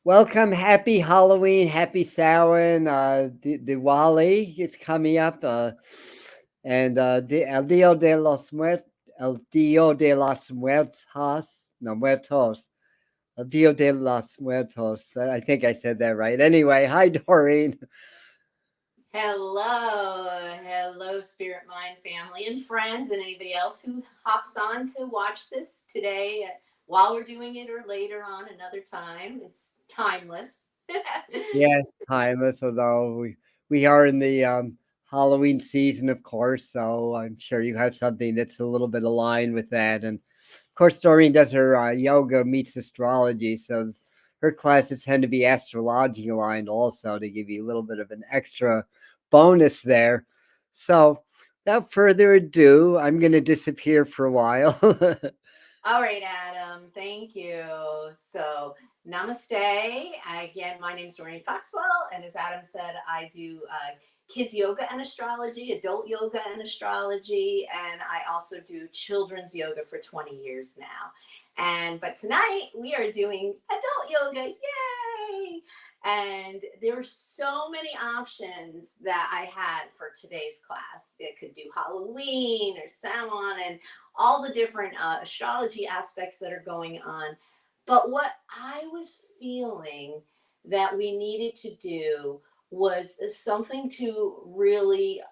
Welcome, happy Halloween, happy Samhain, Diwali is coming up, and El Dia de los Muertos, El Dia de los Muertos, no, Muertos, El Dia de los Muertos. I think I said that right. Anyway, hi, Doreen. Hello, Spirit Mind family and friends, and anybody else who hops on to watch this today while we're doing it or later on another time. It's timeless. Yes, timeless, although we are in the Halloween season, of course, so I'm sure you have something that's a little bit aligned with that. And of course, Doreen does her yoga meets astrology, so her classes tend to be astrology aligned also to give you a little bit of an extra bonus there. So, without further ado, I'm going to disappear for a while. All right, Adam, thank you. So, namaste. Again, my name is Doreen Foxwell, and as Adam said, I do kids yoga and astrology, adult yoga and astrology, and I also do children's yoga for 20 years now. But tonight we are doing adult yoga. Yay! And there were so many options that I had for today's class. It could do Halloween or Samhain and all the different astrology aspects that are going on. But what I was feeling that we needed to do was something to really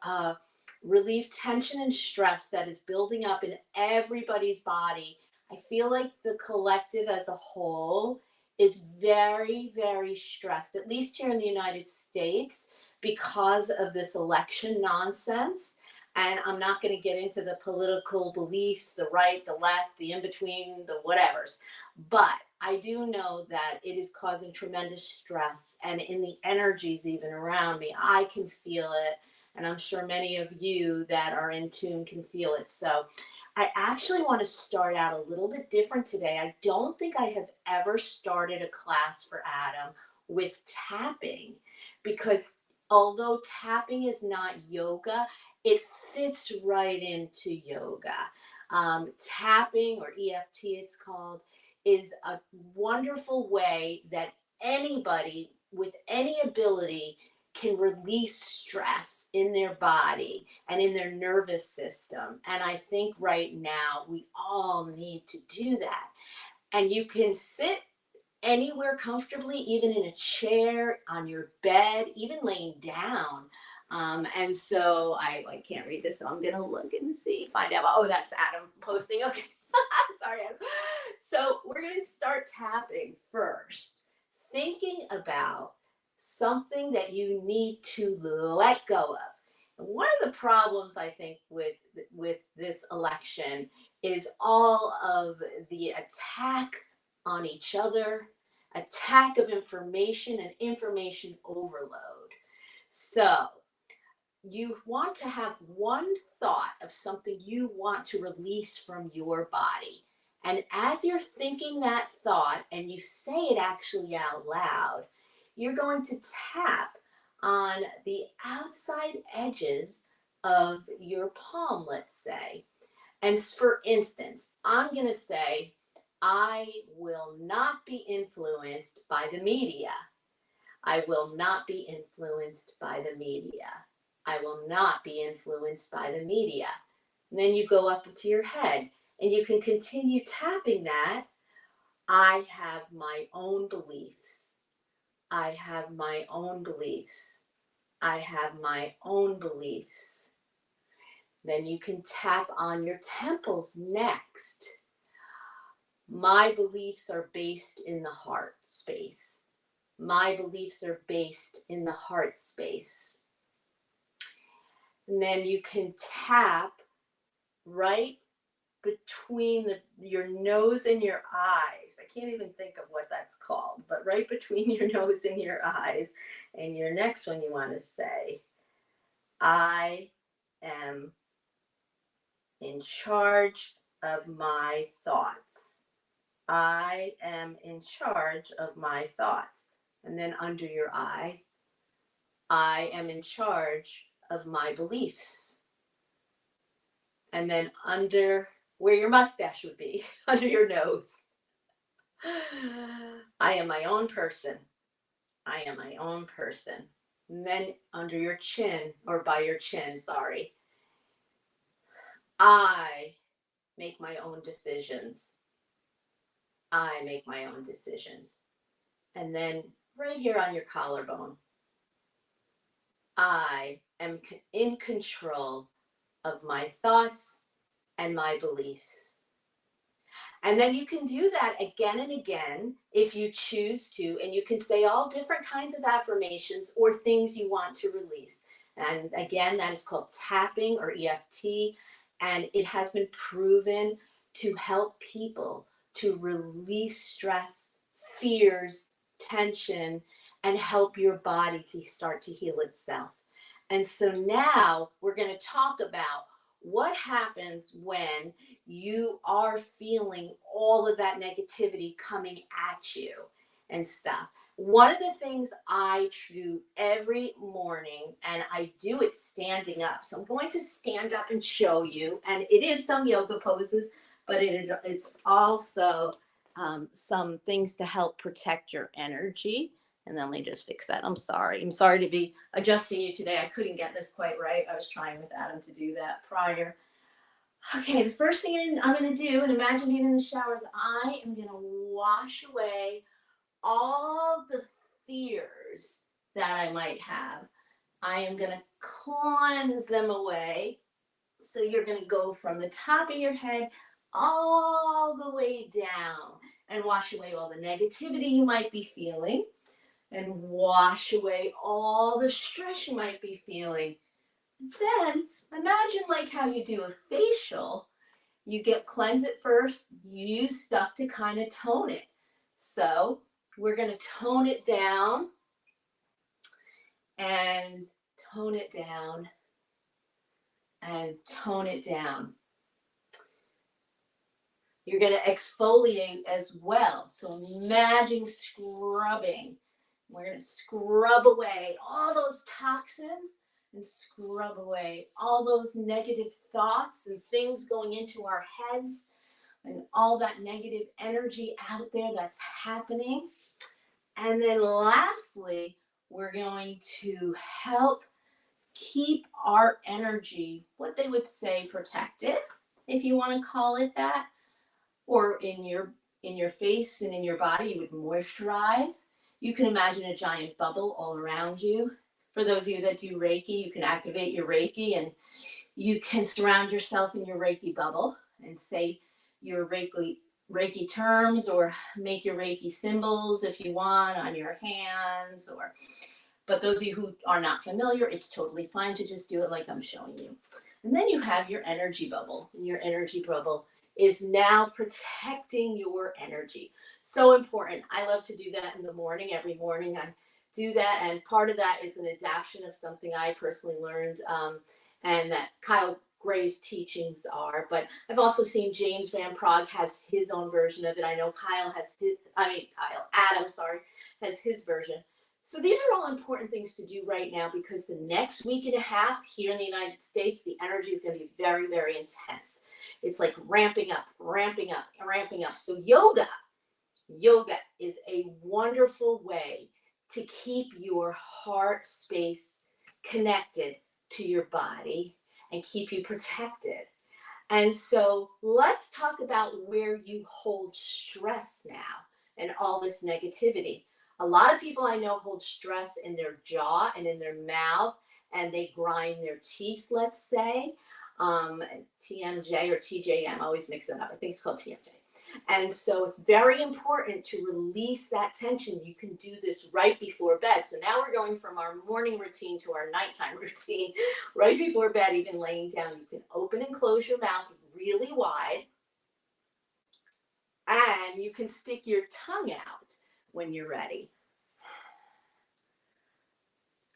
relieve tension and stress that is building up in everybody's body. I feel like the collective as a whole is very, very stressed, at least here in the United States, because of this election nonsense. And I'm not going to get into the political beliefs, the right, the left, the in between, the whatevers. But I do know that it is causing tremendous stress. And in the energies, even around me, I can feel it. And I'm sure many of you that are in tune can feel it. So I actually want to start out a little bit different today. I don't think I have ever started a class for Adam with tapping because although tapping is not yoga, it fits right into yoga. Tapping, or EFT it's called, is a wonderful way that anybody with any ability can release stress in their body and in their nervous system. And I think right now we all need to do that. And you can sit anywhere comfortably, even in a chair, on your bed, even laying down. And so I can't read this, so I'm gonna look and see, find out. Oh, that's Adam posting. Okay, sorry, Adam. So we're gonna start tapping first, thinking about something that you need to let go of. And one of the problems I think with this election is all of the attack on each other, attack of information and information overload. So, you want to have one thought of something you want to release from your body. And as you're thinking that thought and you say it actually out loud, you're going to tap on the outside edges of your palm, let's say. And for instance, I'm going to say, I will not be influenced by the media. I will not be influenced by the media. I will not be influenced by the media. And then you go up into your head and you can continue tapping that. I have my own beliefs. I have my own beliefs. I have my own beliefs. Then you can tap on your temples next. My beliefs are based in the heart space. My beliefs are based in the heart space. And then you can tap right between your nose and your eyes. I can't even think of what that's called, but right between your nose and your eyes. And your next one, you want to say, I am in charge of my thoughts. I am in charge of my thoughts. And then under your eye, I am in charge of my beliefs. And then under where your mustache would be, under your nose, I am my own person. I am my own person. And then under your chin, or by your chin, sorry, I make my own decisions. I make my own decisions. And then right here on your collarbone, I am in control of my thoughts and my beliefs. And then you can do that again and again if you choose to, and you can say all different kinds of affirmations or things you want to release. And again, that is called tapping or EFT, and it has been proven to help people to release stress, fears, tension, and help your body to start to heal itself. And so now we're going to talk about what happens when you are feeling all of that negativity coming at you and stuff. One of the things I do every morning, and I do it standing up. So I'm going to stand up and show you. And it is some yoga poses, but it's also some things to help protect your energy. And then let me just fix that. I'm sorry. I'm sorry to be adjusting you today. I couldn't get this quite right. I was trying with Adam to do that prior. Okay, the first thing I'm going to do, and imagine being in the shower, is I am going to wash away all the fears that I might have. I am going to cleanse them away. So you're going to go from the top of your head all the way down and wash away all the negativity you might be feeling and wash away all the stress you might be feeling. Then imagine like how you do a facial. You cleanse it first, you use stuff to kind of tone it. So we're going to tone it down and tone it down and tone it down. You're going to exfoliate as well. So imagine scrubbing. We're going to scrub away all those toxins and scrub away all those negative thoughts and things going into our heads and all that negative energy out there that's happening. And then lastly, we're going to help keep our energy, what they would say, protected, if you want to call it that, or in your face and in your body, you would moisturize. You can imagine a giant bubble all around you. For those of you that do Reiki, you can activate your Reiki and you can surround yourself in your Reiki bubble and say your Reiki terms or make your Reiki symbols if you want on your hands. But those of you who are not familiar, it's totally fine to just do it like I'm showing you. And then you have your energy bubble. And your energy bubble is now protecting your energy. So important. I love to do that in the morning. Every morning I do that. And part of that is an adaptation of something I personally learned and that Kyle Gray's teachings are. But I've also seen James Van Praagh has his own version of it. I know Adam, has his version. So these are all important things to do right now because the next week and a half here in the United States, the energy is going to be very, very intense. It's like ramping up, ramping up, ramping up. So yoga is a wonderful way to keep your heart space connected to your body and keep you protected. And so let's talk about where you hold stress now and all this negativity. A lot of people I know hold stress in their jaw and in their mouth, and they grind their teeth, let's say. TMJ or TJM, I always mix it up. I think it's called TMJ. And so it's very important to release that tension. You can do this right before bed. So now we're going from our morning routine to our nighttime routine. Right before bed, even laying down, you can open and close your mouth really wide. And you can stick your tongue out when you're ready.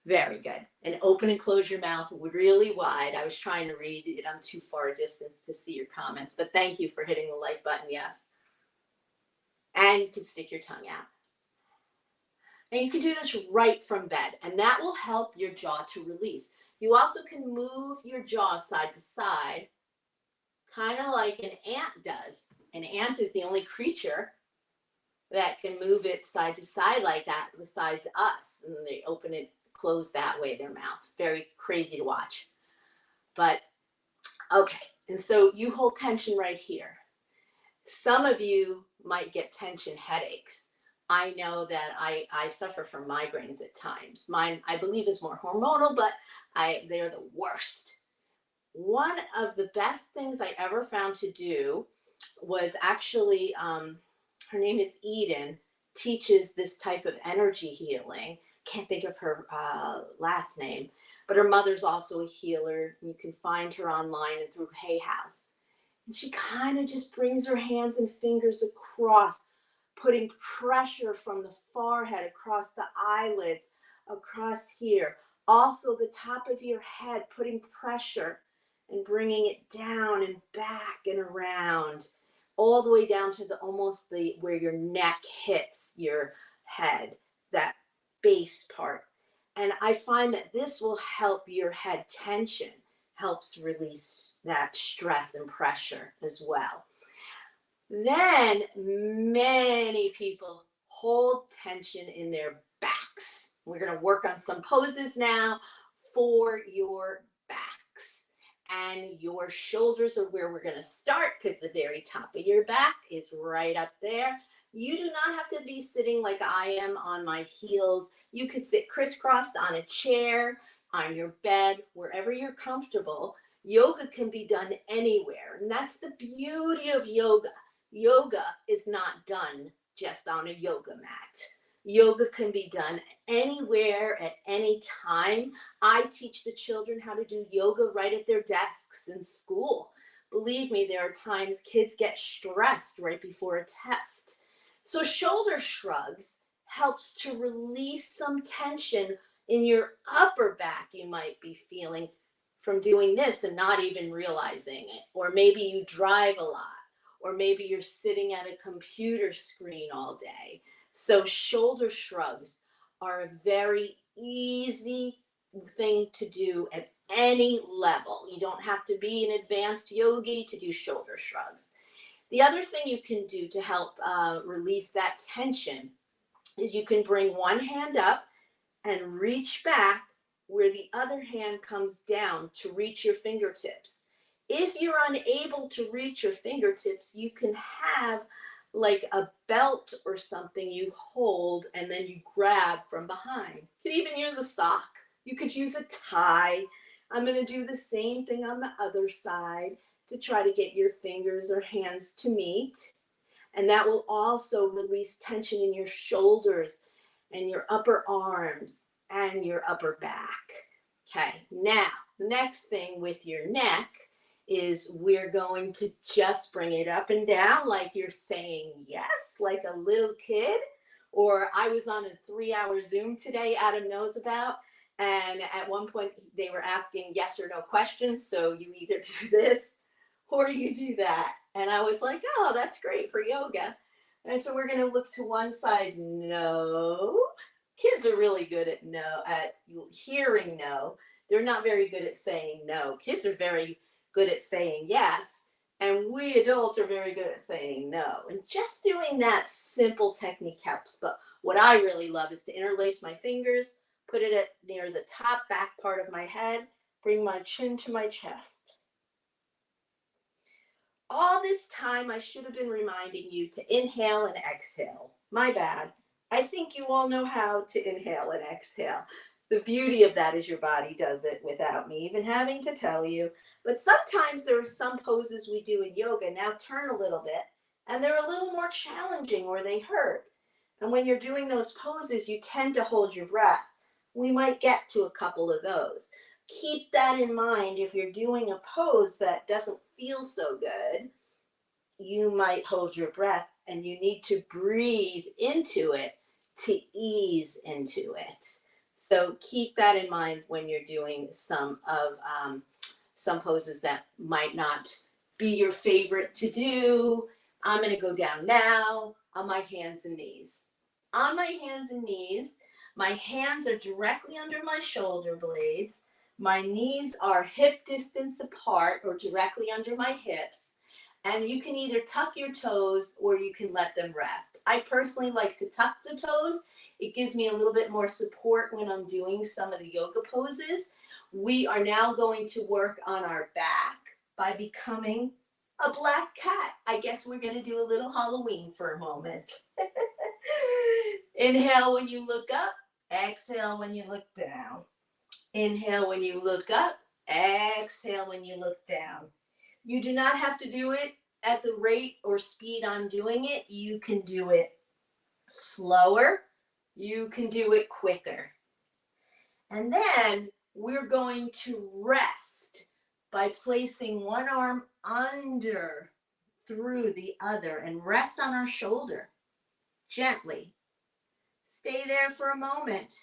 Very good. And open and close your mouth really wide. I was trying to read it on too far a distance to see your comments, but thank you for hitting the like button. Yes. And you can stick your tongue out. And you can do this right from bed, and that will help your jaw to release. You also can move your jaw side to side, kind of like an ant does. An ant is the only creature that can move it side to side like that besides us. And they open it, close that way, their mouth. Very crazy to watch. But okay. And so you hold tension right here. Some of you might get tension headaches. I know that I suffer from migraines at times. Mine, I believe, is more hormonal, but they're the worst. One of the best things I ever found to do was actually, her name is Eden, teaches this type of energy healing. Can't think of her last name, but her mother's also a healer. You can find her online and through Hay House. And she kind of just brings her hands and fingers across, putting pressure from the forehead across the eyelids, across here. Also, the top of your head, putting pressure and bringing it down and back and around, all the way down to the almost the where your neck hits your head, that base part. And I find that this will help your head tension, helps release that stress and pressure as well. Then many people hold tension in their backs. We're going to work on some poses now for your backs. And your shoulders are where we're going to start, because the very top of your back is right up there. You do not have to be sitting like I am on my heels. You could sit crisscrossed on a chair, on your bed, wherever you're comfortable. Yoga can be done anywhere. And that's the beauty of yoga. Yoga is not done just on a yoga mat. Yoga can be done anywhere at any time. I teach the children how to do yoga right at their desks in school. Believe me, there are times kids get stressed right before a test. So shoulder shrugs helps to release some tension in your upper back you might be feeling from doing this and not even realizing it. Or maybe you drive a lot, or maybe you're sitting at a computer screen all day. So shoulder shrugs are a very easy thing to do at any level. You don't have to be an advanced yogi to do shoulder shrugs. The other thing you can do to help release that tension is you can bring one hand up and reach back where the other hand comes down to reach your fingertips. If you're unable to reach your fingertips, you can have like a belt or something you hold and then you grab from behind. You could even use a sock. You could use a tie. I'm going to do the same thing on the other side to try to get your fingers or hands to meet. And that will also release tension in your shoulders and your upper arms and your upper back. Okay, now the next thing with your neck is we're going to just bring it up and down like you're saying yes, like a little kid. Or I was on a 3-hour Zoom today, Adam knows about, and at one point they were asking yes or no questions. So you either do this or you do that. And I was like, oh, that's great for yoga. And so we're going to look to one side, no. Kids are really good at no, at hearing no. They're not very good at saying no. Kids are very good at saying yes, and we adults are very good at saying no. And just doing that simple technique helps. But what I really love is to interlace my fingers, put it at near the top back part of my head, bring my chin to my chest. All this time, I should have been reminding you to inhale and exhale. My bad. I think you all know how to inhale and exhale. The beauty of that is your body does it without me even having to tell you. But sometimes there are some poses we do in yoga. Now turn a little bit, and they're a little more challenging or they hurt. And when you're doing those poses, you tend to hold your breath. We might get to a couple of those. Keep that in mind. If you're doing a pose that doesn't feel so good, you might hold your breath and you need to breathe into it to ease into it. So keep that in mind when you're doing some poses that might not be your favorite to do. I'm going to go down now on my hands and knees. On my hands and knees, my hands are directly under my shoulder blades. My knees are hip distance apart or directly under my hips. And you can either tuck your toes or you can let them rest. I personally like to tuck the toes. It gives me a little bit more support when I'm doing some of the yoga poses. We are now going to work on our back by becoming a black cat. I guess we're going to do a little Halloween for a moment. Inhale when you look up. Exhale when you look down. Inhale when you look up. Exhale when you look down. You do not have to do it at the rate or speed I'm doing it. You can do it slower. You can do it quicker. And then we're going to rest by placing one arm under through the other and rest on our shoulder gently. Stay there for a moment.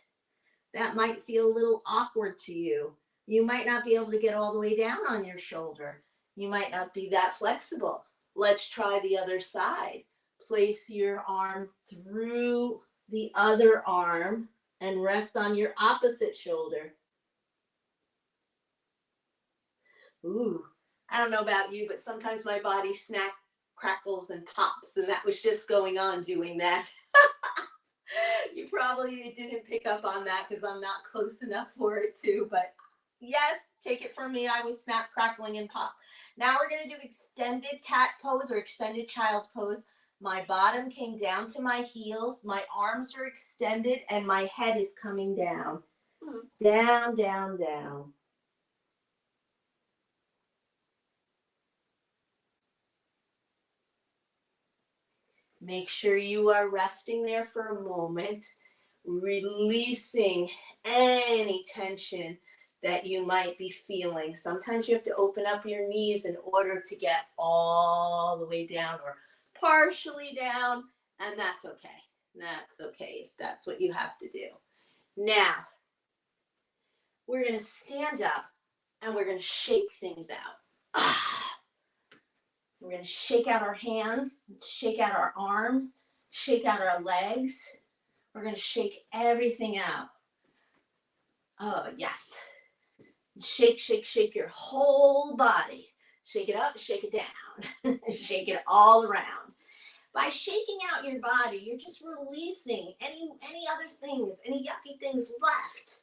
That might feel a little awkward to you. You might not be able to get all the way down on your shoulder. You might not be that flexible. Let's try the other side. Place your arm through the other arm and rest on your opposite shoulder. Ooh, I don't know about you, but sometimes my body crackles and pops, and that was just going on doing that. You probably didn't pick up on that because I'm not close enough for it to, but yes, take it from me, I was snap, crackling, and pop. Now we're going to do extended cat pose or extended child pose. My bottom came down to my heels, my arms are extended, and my head is coming down. Down, down, down. Make sure you are resting there for a moment, releasing any tension that you might be feeling. Sometimes you have to open up your knees in order to get all the way down or partially down, and that's okay. That's okay if that's what you have to do. Now, we're going to stand up and we're going to shake things out. We're going to shake out our hands, shake out our arms, shake out our legs. We're going to shake everything out. Oh, yes. Shake, shake, shake your whole body. Shake it up, shake it down. Shake it all around. By shaking out your body, you're just releasing any other things, any yucky things left.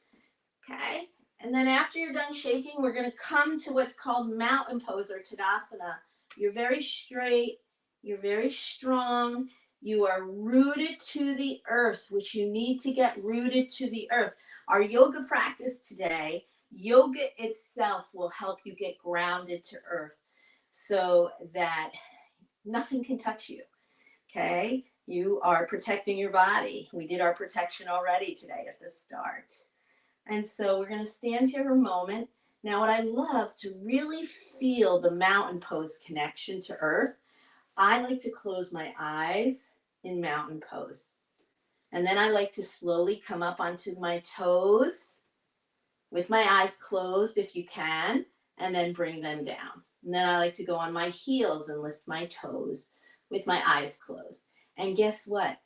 Okay? And then after you're done shaking, we're going to come to what's called mountain pose or Tadasana. You're very straight. You're very strong. You are rooted to the earth, which you need to get rooted to the earth. Our yoga practice today, yoga itself will help you get grounded to earth so that nothing can touch you. Okay? You are protecting your body. We did our protection already today at the start. And so we're going to stand here a moment. Now, what I love to really feel the mountain pose connection to earth, I like to close my eyes in mountain pose. And then I like to slowly come up onto my toes with my eyes closed if you can, and then bring them down. And then I like to go on my heels and lift my toes with my eyes closed. And guess what?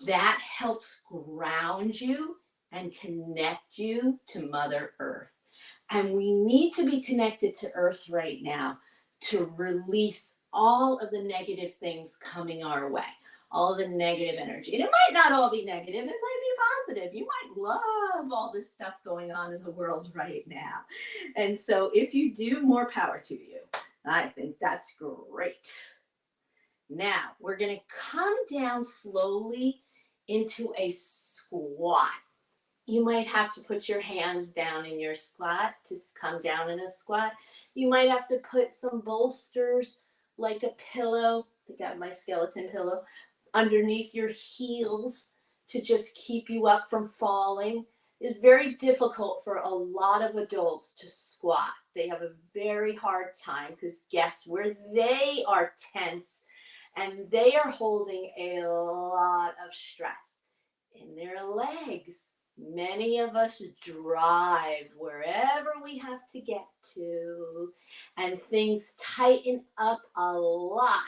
That helps ground you and connect you to Mother Earth. And we need to be connected to Earth right now to release all of the negative things coming our way, all of the negative energy. And it might not all be negative, it might be positive. You might love all this stuff going on in the world right now. And so if you do, more power to you. I think that's great. Now, we're going to come down slowly into a squat. You might have to put your hands down in your squat to come down in a squat. You might have to put some bolsters like a pillow. I got my skeleton pillow underneath your heels to just keep you up from falling. It's very difficult for a lot of adults to squat. They have a very hard time because guess where they are tense and they are holding a lot of stress in their legs. Many of us drive wherever we have to get to, and things tighten up a lot.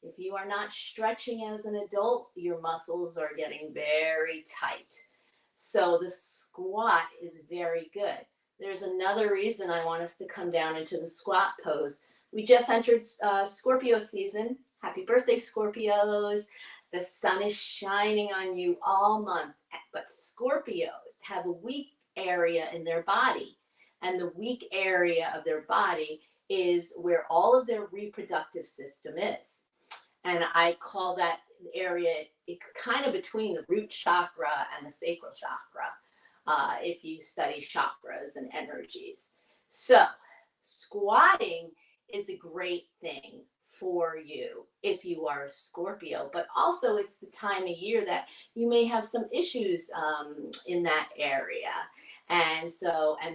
If you are not stretching as an adult, your muscles are getting very tight. So the squat is very good. There's another reason I want us to come down into the squat pose. We just entered Scorpio season. Happy birthday, Scorpios. The sun is shining on you all month, but Scorpios have a weak area in their body. And the weak area of their body is where all of their reproductive system is. And I call that area, it's kind of between the root chakra and the sacral chakra, if you study chakras and energies. So squatting is a great thing for you if you are a Scorpio, but also it's the time of year that you may have some issues in that area. And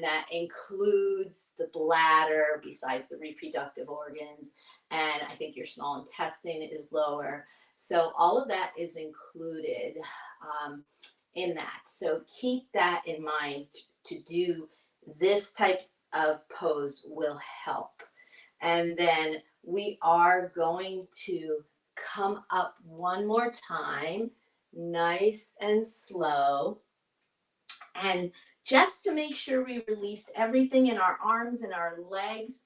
that includes the bladder, besides the reproductive organs. And I think your small intestine is lower. So all of that is included in that. So keep that in mind. To do this type of pose will help. And then we are going to come up one more time, nice and slow. And just to make sure we released everything in our arms and our legs,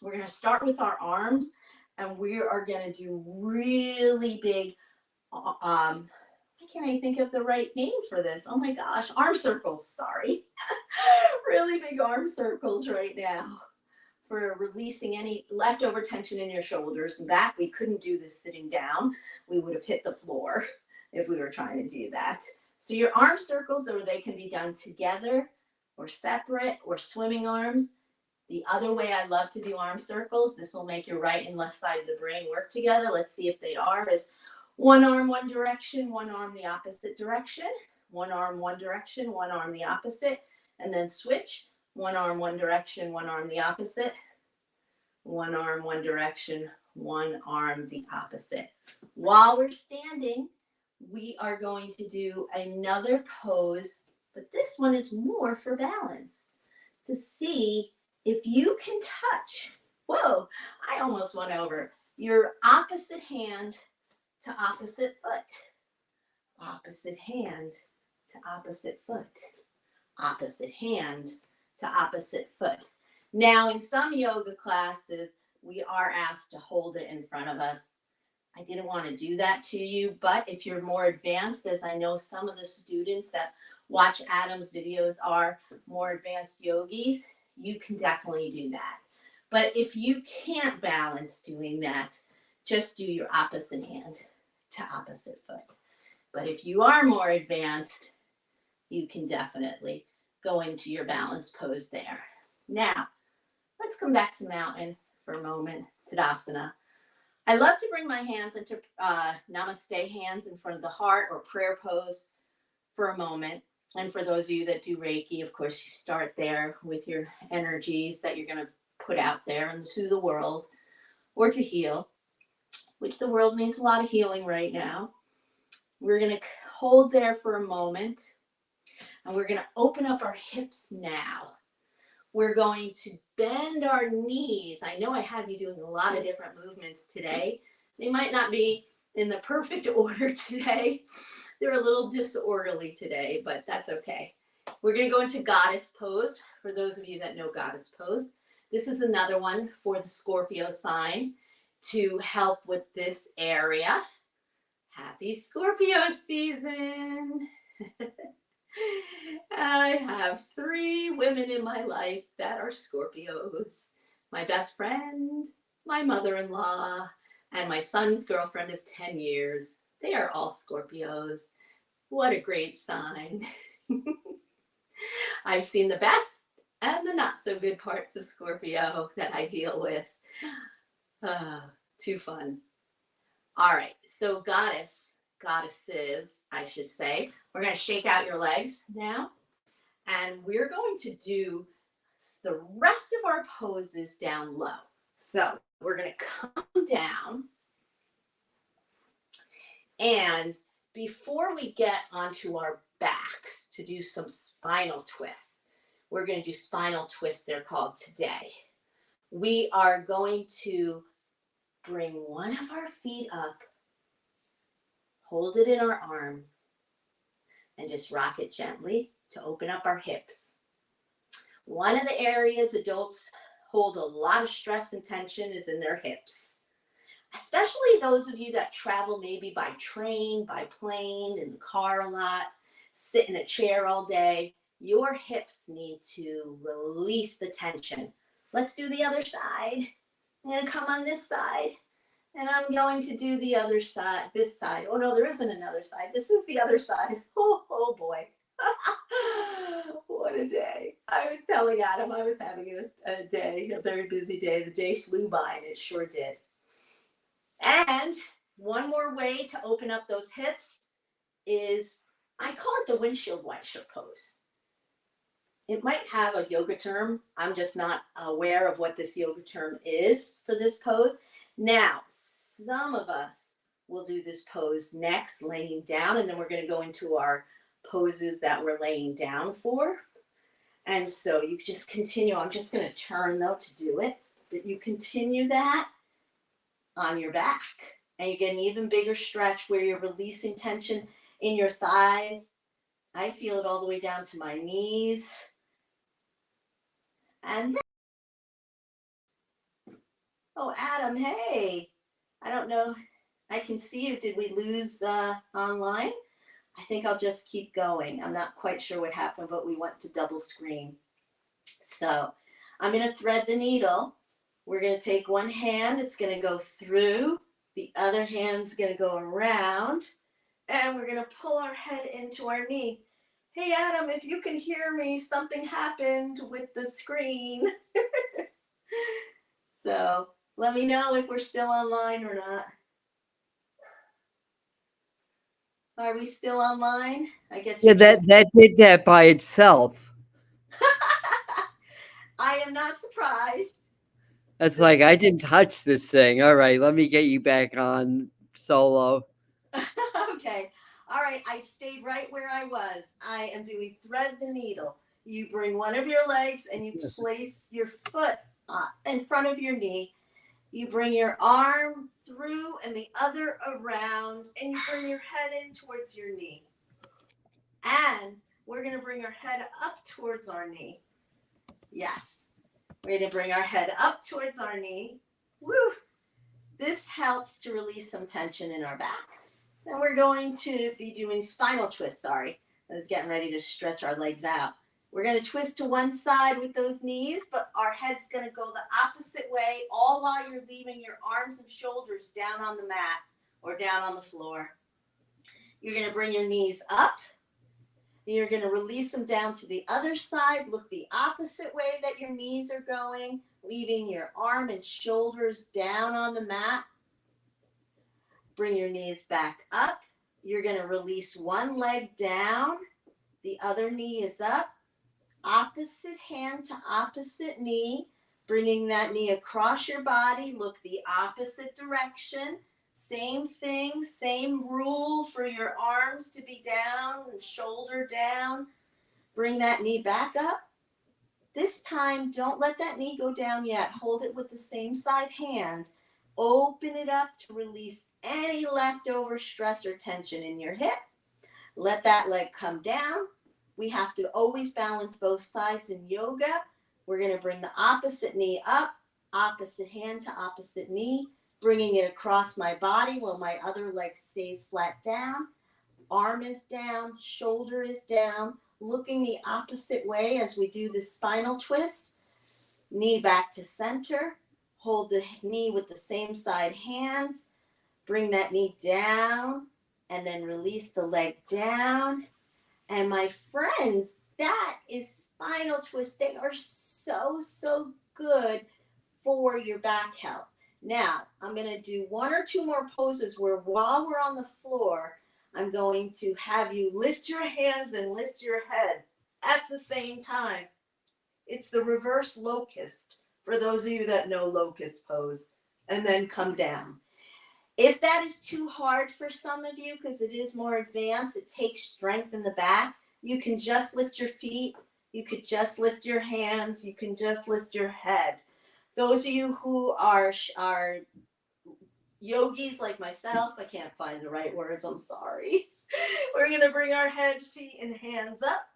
we're going to start with our arms, and we are going to do really big, why can't I think of the right name for this? Oh my gosh, arm circles, sorry. Really big arm circles right now for releasing any leftover tension in your shoulders and back. We couldn't do this sitting down. We would have hit the floor if we were trying to do that. So your arm circles, or they can be done together or separate, or swimming arms. The other way I love to do arm circles, this will make your right and left side of the brain work together. Let's see if they are. Is one arm one direction, one arm the opposite direction. One arm one direction, one arm the opposite. And then switch. One arm one direction, one arm the opposite. One arm one direction, one arm the opposite. While we're standing, we are going to do another pose, but this one is more for balance, to see if you can touch. Whoa, I almost went over. Your opposite hand to opposite foot. Opposite hand to opposite foot. Opposite hand to opposite foot. Now, in some yoga classes, we are asked to hold it in front of us. I didn't want to do that to you, but if you're more advanced, as I know some of the students that watch Adam's videos are more advanced yogis, you can definitely do that. But if you can't balance doing that, just do your opposite hand to opposite foot. But if you are more advanced, you can definitely go into your balance pose there. Now, let's come back to mountain for a moment, Tadasana. I love to bring my hands into namaste hands in front of the heart, or prayer pose for a moment. And for those of you that do Reiki, of course, you start there with your energies that you're going to put out there into the world, or to heal, which the world needs a lot of healing right now. We're going to hold there for a moment, and we're going to open up our hips now. We're going to bend our knees. I know I have you doing a lot of different movements today. They might not be in the perfect order today. They're a little disorderly today, but that's okay. We're going to go into goddess pose. For those of you that know goddess pose, this is another one for the Scorpio sign to help with this area. Happy Scorpio season. I have 3 women in my life that are Scorpios. My best friend, my mother-in-law, and my son's girlfriend of 10 years. They are all Scorpios. What a great sign. I've seen the best and the not so good parts of Scorpio that I deal with. Too fun. All right, so goddesses, I should say. We're going to shake out your legs now, and we're going to do the rest of our poses down low. So we're going to come down, and before we get onto our backs to do some spinal twists, we're going to do spinal twists, they're called today. We are going to bring one of our feet up, hold it in our arms, and just rock it gently to open up our hips. One of the areas adults hold a lot of stress and tension is in their hips. Especially those of you that travel maybe by train, by plane, in the car a lot, sit in a chair all day. Your hips need to release the tension. Let's do the other side. I'm going to come on this side. And I'm going to do the other side, this side. Oh no, there isn't another side. This is the other side. Oh boy. What a day. I was telling Adam I was having a day, a very busy day. The day flew by and it sure did. And one more way to open up those hips is, I call it the windshield washer pose. It might have a yoga term. I'm just not aware of what this yoga term is for this pose. Now, some of us will do this pose next, laying down, and then we're going to go into our poses that we're laying down for. And so you just continue. I'm just going to turn, though, to do it. But you continue that on your back. And you get an even bigger stretch where you're releasing tension in your thighs. I feel it all the way down to my knees. And then, oh, Adam, hey. I don't know. I can see you. Did we lose online? I think I'll just keep going. I'm not quite sure what happened, but we went to double screen. So I'm going to thread the needle. We're going to take one hand. It's going to go through. The other hand's going to go around. And we're going to pull our head into our knee. Hey, Adam, if you can hear me, something happened with the screen. So let me know if we're still online or not. Are we still online? I guess. Yeah, that did that by itself. I am not surprised. That's like, I didn't touch this thing. All right, let me get you back on solo. Okay. All right. I stayed right where I was. I am doing thread the needle. You bring one of your legs and you place your foot in front of your knee. You bring your arm through and the other around, and you bring your head in towards your knee. And we're going to bring our head up towards our knee. Yes. We're going to bring our head up towards our knee. Woo! This helps to release some tension in our backs. Then we're going to be doing spinal twists. Sorry, I was getting ready to stretch our legs out. We're going to twist to one side with those knees, but our head's going to go the opposite way, all while you're leaving your arms and shoulders down on the mat or down on the floor. You're going to bring your knees up. You're going to release them down to the other side. Look the opposite way that your knees are going, leaving your arm and shoulders down on the mat. Bring your knees back up. You're going to release one leg down. The other knee is up. Opposite hand to opposite knee. Bringing that knee across your body. Look the opposite direction. Same thing, same rule for your arms to be down and shoulder down. Bring that knee back up. This time, don't let that knee go down yet. Hold it with the same side hand. Open it up to release any leftover stress or tension in your hip. Let that leg come down. We have to always balance both sides in yoga. We're going to bring the opposite knee up, opposite hand to opposite knee, bringing it across my body while my other leg stays flat down. Arm is down, shoulder is down, looking the opposite way as we do this spinal twist. Knee back to center. Hold the knee with the same side hand. Bring that knee down and then release the leg down. And my friends, that is spinal twist. They are so, so good for your back health. Now, I'm going to do one or two more poses where while we're on the floor, I'm going to have you lift your hands and lift your head at the same time. It's the reverse locust, for those of you that know locust pose, and then come down. If that is too hard for some of you, because it is more advanced, it takes strength in the back, you can just lift your feet, you could just lift your hands, you can just lift your head. Those of you who are yogis like myself, I can't find the right words, I'm sorry. We're going to bring our head, feet, and hands up.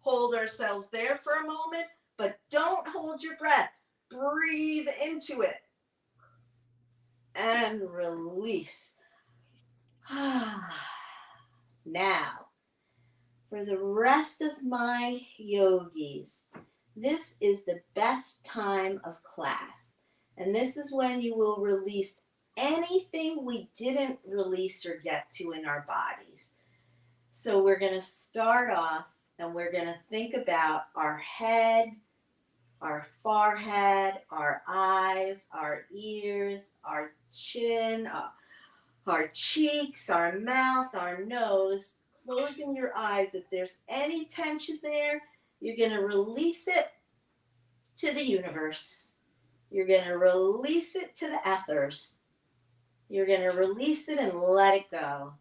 Hold ourselves there for a moment, but don't hold your breath. breathe into it and release. Now, for the rest of my yogis, this is the best time of class. And this is when you will release anything we didn't release or get to in our bodies. So we're going to start off and we're going to think about our head, our forehead, our eyes, our ears, our chin, our cheeks, our mouth, our nose. Closing your eyes. If there's any tension there, you're going to release it to the universe. You're going to release it to the ethers. You're going to release it and let it go.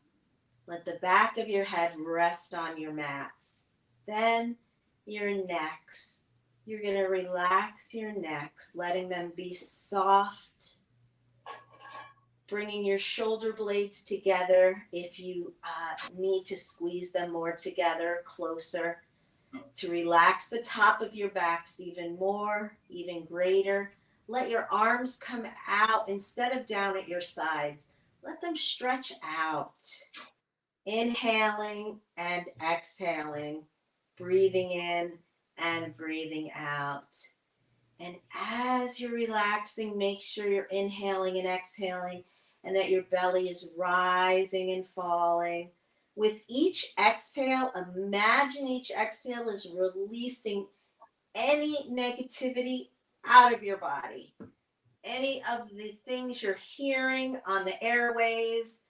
Let the back of your head rest on your mats. Then your necks. You're going to relax your necks, letting them be soft. Bringing your shoulder blades together if you need to squeeze them more together, closer. To relax the top of your backs even more, even greater. Let your arms come out instead of down at your sides. Let them stretch out. Inhaling and exhaling. Breathing in and breathing out. And as you're relaxing, make sure you're inhaling and exhaling and that your belly is rising and falling. With each exhale, imagine each exhale is releasing any negativity out of your body. Any of the things you're hearing on the airwaves,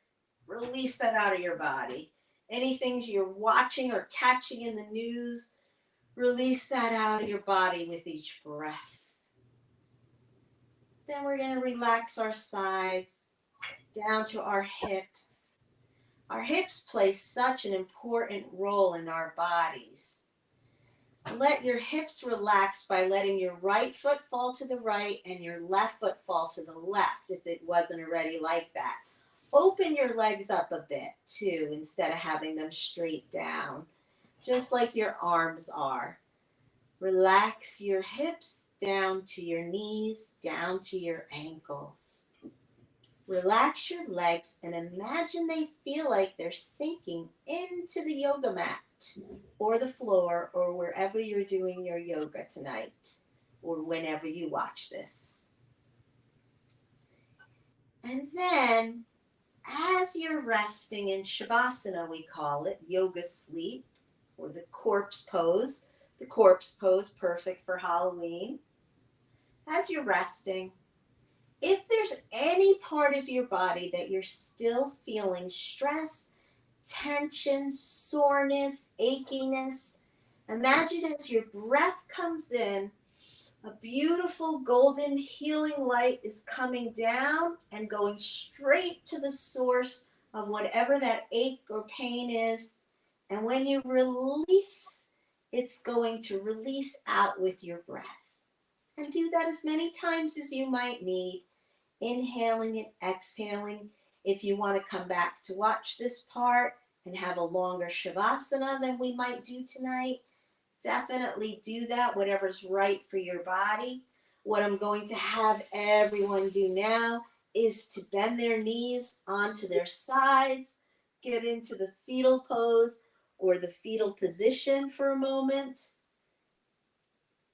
release that out of your body. Any things you're watching or catching in the news, release that out of your body with each breath. Then we're going to relax our sides down to our hips. Our hips play such an important role in our bodies. Let your hips relax by letting your right foot fall to the right and your left foot fall to the left if it wasn't already like that. Open your legs up a bit too instead of having them straight down, just like your arms are. Relax your hips down to your knees, down to your ankles. Relax your legs and imagine they feel like they're sinking into the yoga mat or the floor or wherever you're doing your yoga tonight or whenever you watch this. And then as you're resting in Shavasana, we call it yoga sleep or the corpse pose. The corpse pose, perfect for Halloween. As you're resting, if there's any part of your body that you're still feeling stress, tension, soreness, achiness, imagine as your breath comes in, a beautiful golden healing light is coming down and going straight to the source of whatever that ache or pain is. And when you release, it's going to release out with your breath. And do that as many times as you might need, inhaling and exhaling. If you want to come back to watch this part and have a longer Shavasana than we might do tonight, definitely do that, whatever's right for your body. What I'm going to have everyone do now is to bend their knees onto their sides, get into the fetal pose or the fetal position for a moment.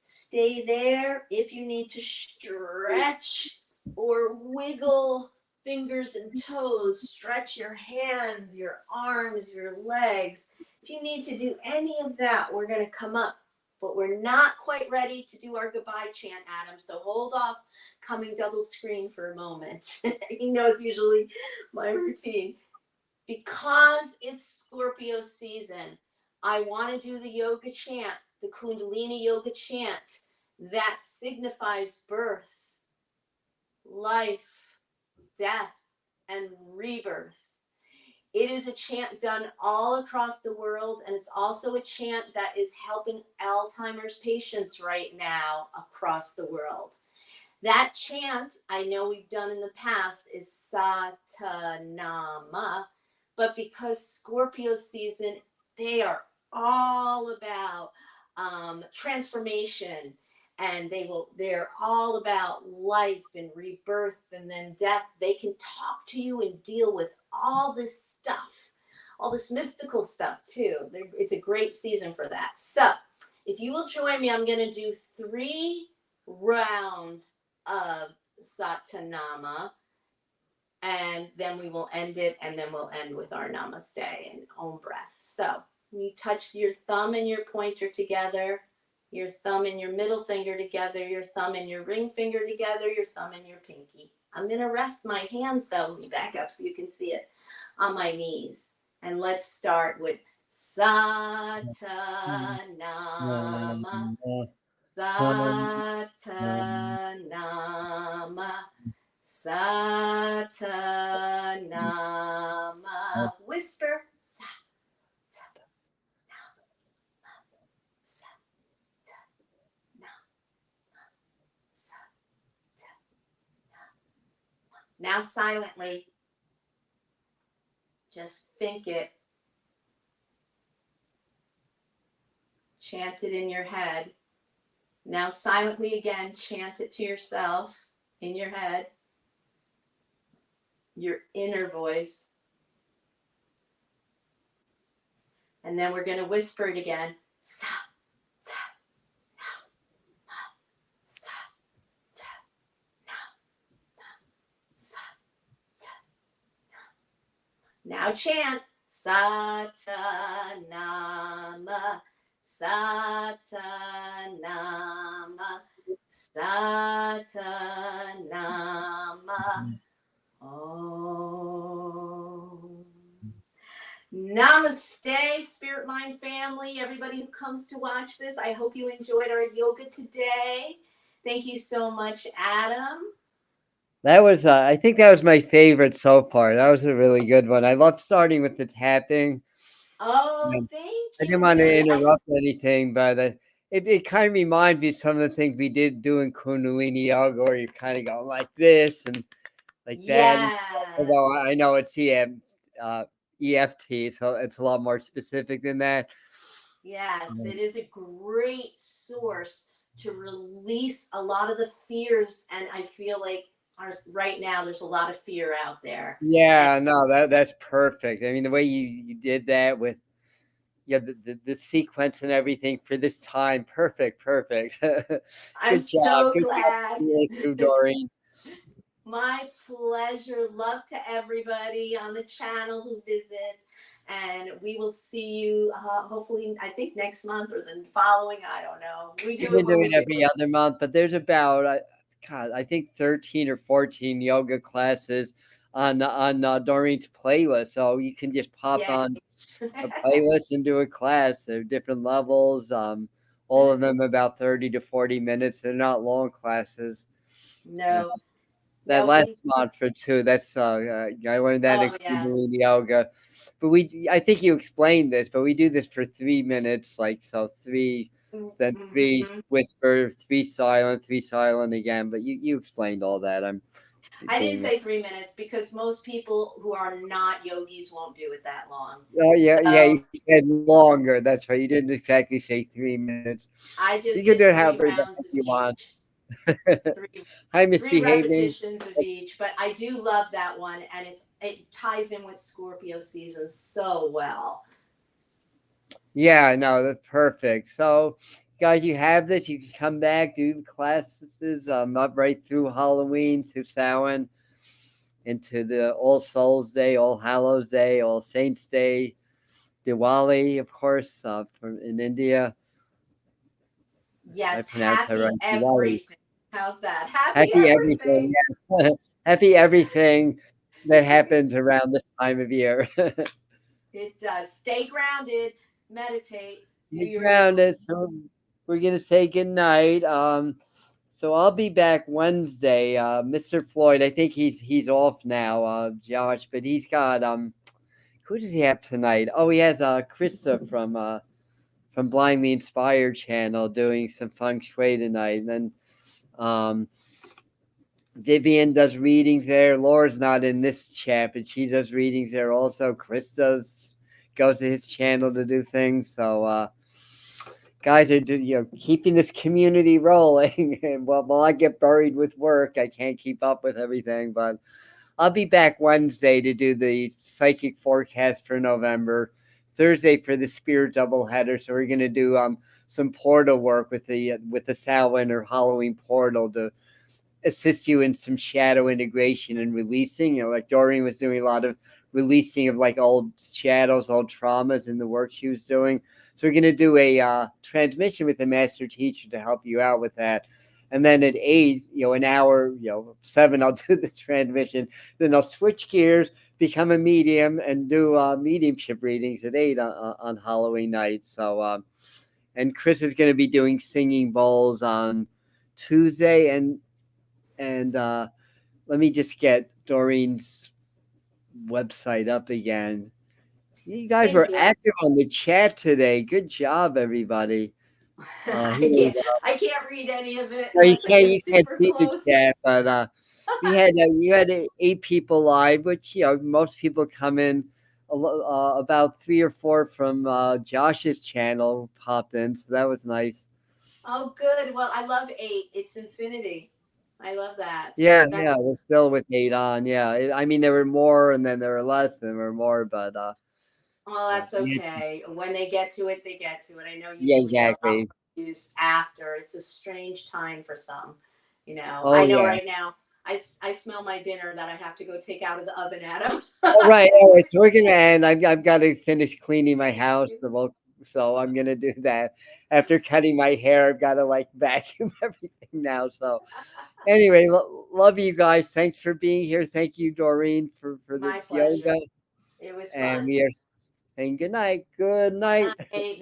Stay there. If you need to stretch or wiggle fingers and toes, stretch your hands, your arms, your legs. If you need to do any of that, we're going to come up. But we're not quite ready to do our goodbye chant, Adam. So hold off coming double screen for a moment. He knows usually my routine. Because it's Scorpio season, I want to do the yoga chant, the Kundalini yoga chant that signifies birth, life, death, and rebirth. It is a chant done all across the world, and it's also a chant that is helping Alzheimer's patients right now across the world. That chant, I know we've done in the past, is Satanama, but because Scorpio season, they are all about transformation and they're all about life and rebirth and then death. They can talk to you and deal with all this stuff, all this mystical stuff too. It's a great season for that. So if you will join me, I'm going to do 3 rounds of Satanama, and then we will end it, and then we'll end with our namaste and om breath. So you touch your thumb and your pointer together, your thumb and your middle finger together, your thumb and your ring finger together, your thumb and your pinky. I'm going to rest my hands, though. Let me back up so you can see it, on my knees. And let's start with Satanama, Satanama, Satanama. Whisper. Now silently, just think it. Chant it in your head. Now silently again, chant it to yourself in your head, your inner voice. And then we're going to whisper it again. Sa, ta, na, ma, sa, ta, na, ma, sa, ta, na. Now chant. Satanama, Satanama, Satanama. Om. Namaste, Spirit Mind family, everybody who comes to watch this. I hope you enjoyed our yoga today. Thank you so much, Adam. That was, I think that was my favorite so far. That was a really good one. I love starting with the tapping. Oh, thank I didn't you. want to Really? interrupt anything, but it kind of reminds me of some of the things we did do in Kundalini Yoga, where you're kind of going like this and like that. And stuff. Yes. Although I know it's EFT, so it's a lot more specific than that. Yes, it is a great source to release a lot of the fears. And I feel like right now there's a lot of fear out there. Yeah, no, that's perfect. I mean, the way you did that with the sequence and everything for this time, perfect. I'm Good job. so Good job glad. through, Doreen. My pleasure. Love to everybody on the channel who visits. And we will see you hopefully, I think next month or the following. I don't know. We We've do it been when doing we do it every it. other month, but there's about God, I think 13 or 14 yoga classes on Doreen's playlist. So you can just pop Yeah. on a playlist and do a class. There are different levels. All of them about 30 to 40 minutes. They're not long classes. No. That No, we. last mantra too. That's I learned that in Oh, yes. Kundalini Yoga. But I think you explained this, but we do this for 3 minutes, like so three, then three Mm-hmm. whisper, three silent again. But you explained all that. I'm I didn't being say 3 minutes because most people who are not yogis won't do it that long. oh yeah. So You said longer. That's right. You didn't exactly say 3 minutes. I You just can do did it three however rounds of you want. each. Three Hi, three misbehaving. repetitions of each, but I do love that one, and it ties in with Scorpio season so well. Yeah, no, that's perfect. So, guys, you have this. You can come back, do the classes up right through Halloween, through Samhain, into the All Souls Day, All Hallows Day, All Saints Day, Diwali, of course, from in India. I Yes, pronounced that happy right. Diwali. everything. How's that? Happy Happy everything. everything. Yeah. Happy everything that happens around this time of year. It does. Stay grounded, meditate, do Be your yoga. grounded. So we're gonna say good night. So I'll be back Wednesday. Mr. Floyd, I think he's off now, Josh, but he's got who does he have tonight? Oh, he has Krista from Blindly Inspired channel doing some feng shui tonight. And then Vivian does readings there. Laura's not in this chat, but she does readings there also. Chris goes to his channel to do things. So guys are keeping this community rolling. And while I get buried with work, I can't keep up with everything. But I'll be back Wednesday to do the psychic forecast for November. Thursday for the spirit doubleheader. So we're gonna do some portal work with the Samhain or Halloween portal to assist you in some shadow integration and releasing. Like Doreen was doing a lot of releasing of like old shadows, old traumas in the work she was doing. So we're going to do a transmission with the master teacher to help you out with that. And then at 8, an hour, 7, I'll do the transmission. Then I'll switch gears, become a medium, and do mediumship readings at 8 on Halloween night. So, and Chris is going to be doing singing bowls on Tuesday, and let me just get Doreen's website up again. You guys Thank were you. active on the chat today. Good job, everybody. Here we go. I can't read any of it No, unless I get you can't super see the close. chat, but you had 8 people live, which most people come in. About 3 or 4 from Josh's channel popped in, so that was nice. Oh, good. Well, I love 8. It's infinity. I love that. Yeah, That's we're still with 8 on. Yeah, I mean there were more, and then there were less, and there were more, but well, that's yes, okay. When they get to it, they get to it. I know you yeah, do get a lot exactly. more use after. It's a strange time for some. Oh I know yeah. right now. I smell my dinner that I have to go take out of the oven, Adam. All right, all right. So we're gonna end. I've got to finish cleaning my house. So I'm gonna do that. After cutting my hair, I've got to like vacuum everything now. So anyway, love you guys. Thanks for being here. Thank you, Doreen, for the My pleasure. yoga. It was And fun. we are saying good night. Good night. Night.